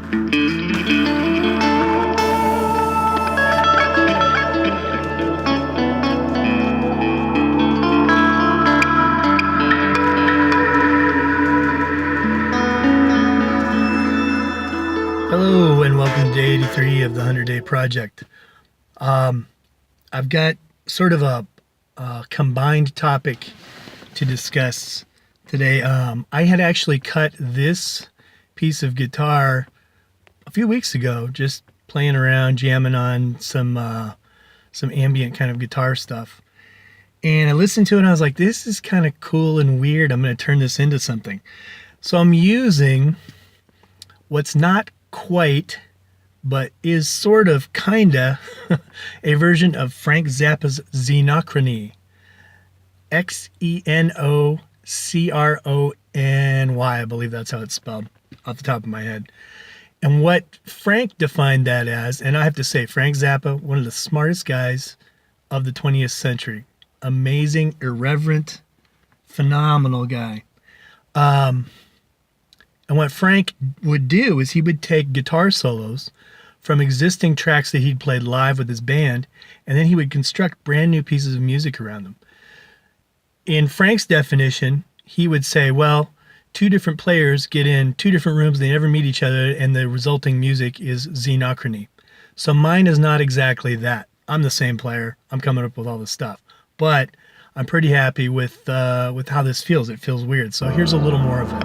Hello and welcome to day 83 of the 100-Day Project. I've got sort of a combined topic to discuss today. I had actually cut this piece of guitar a few weeks ago, just playing around, jamming on some ambient kind of guitar stuff. And I listened to it and I was like, this is kind of cool and weird. I'm going to turn this into something. So I'm using what's not quite, but is sort of kinda a version of Frank Zappa's Xenochrony. Xenochrony, I believe that's how it's spelled off the top of my head. And what Frank defined that as, and I have to say, Frank Zappa, one of the smartest guys of the 20th century. Amazing, irreverent, phenomenal guy. And what Frank would do is he would take guitar solos from existing tracks that he'd played live with his band, and then he would construct brand new pieces of music around them. In Frank's definition, he would say, well, two different players get in two different rooms, they never meet each other, and the resulting music is Xenochrony. So mine is not exactly that. I'm the same player. I'm coming up with all this stuff. But I'm pretty happy with how this feels. It feels weird. So here's a little more of it.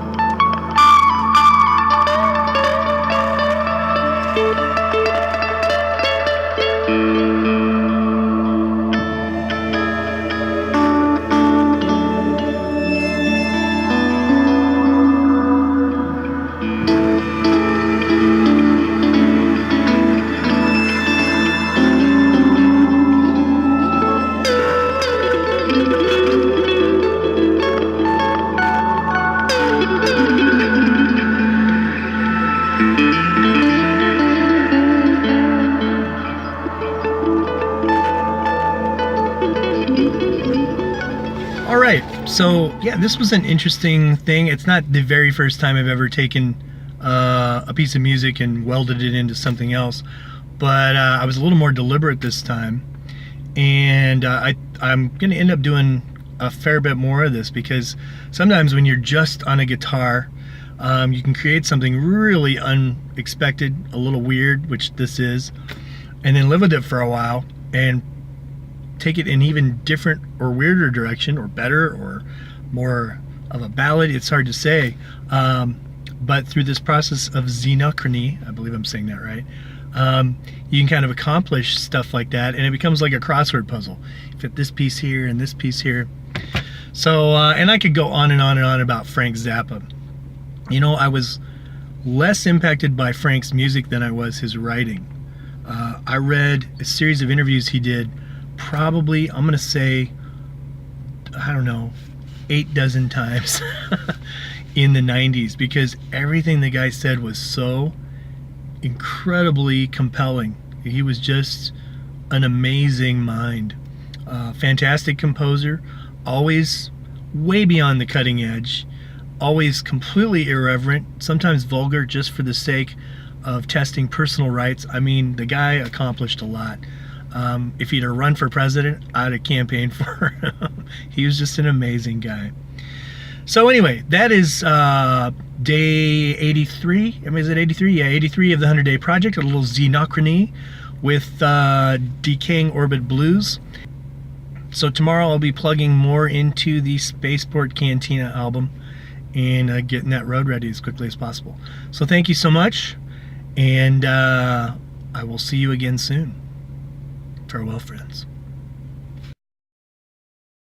All right, so yeah, this was an interesting thing. It's not the very first time I've ever taken a piece of music and welded it into something else, but I was a little more deliberate this time, and I'm going to end up doing a fair bit more of this, because sometimes when you're just on a guitar, you can create something really unexpected, a little weird, which this is, and then live with it for a while and take it in even different or weirder direction, or better, or more of a ballad. It's hard to say, but through this process of Xenochrony, I believe I'm saying that right, you can kind of accomplish stuff like that, and it becomes like a crossword puzzle. You fit this piece here and this piece here. So and I could go on and on and on about Frank Zappa. You know, I was less impacted by Frank's music than I was his writing. I read a series of interviews he did, probably, I'm gonna say, I don't know, 8 dozen times in the 90s, because everything the guy said was so incredibly compelling. He was just an amazing mind. Fantastic composer, always way beyond the cutting edge, always completely irreverent, sometimes vulgar just for the sake of testing personal rights. I mean, the guy accomplished a lot. If he'd have run for president, I'd have campaigned for him. He was just an amazing guy. So anyway, that is day 83. I mean, is it 83? Yeah, 83 of the 100-Day Project. A little Xenochrony with Decaying Orbit Blues. So tomorrow I'll be plugging more into the Spaceport Cantina album and getting that road ready as quickly as possible. So thank you so much, and I will see you again soon. Farewell, friends.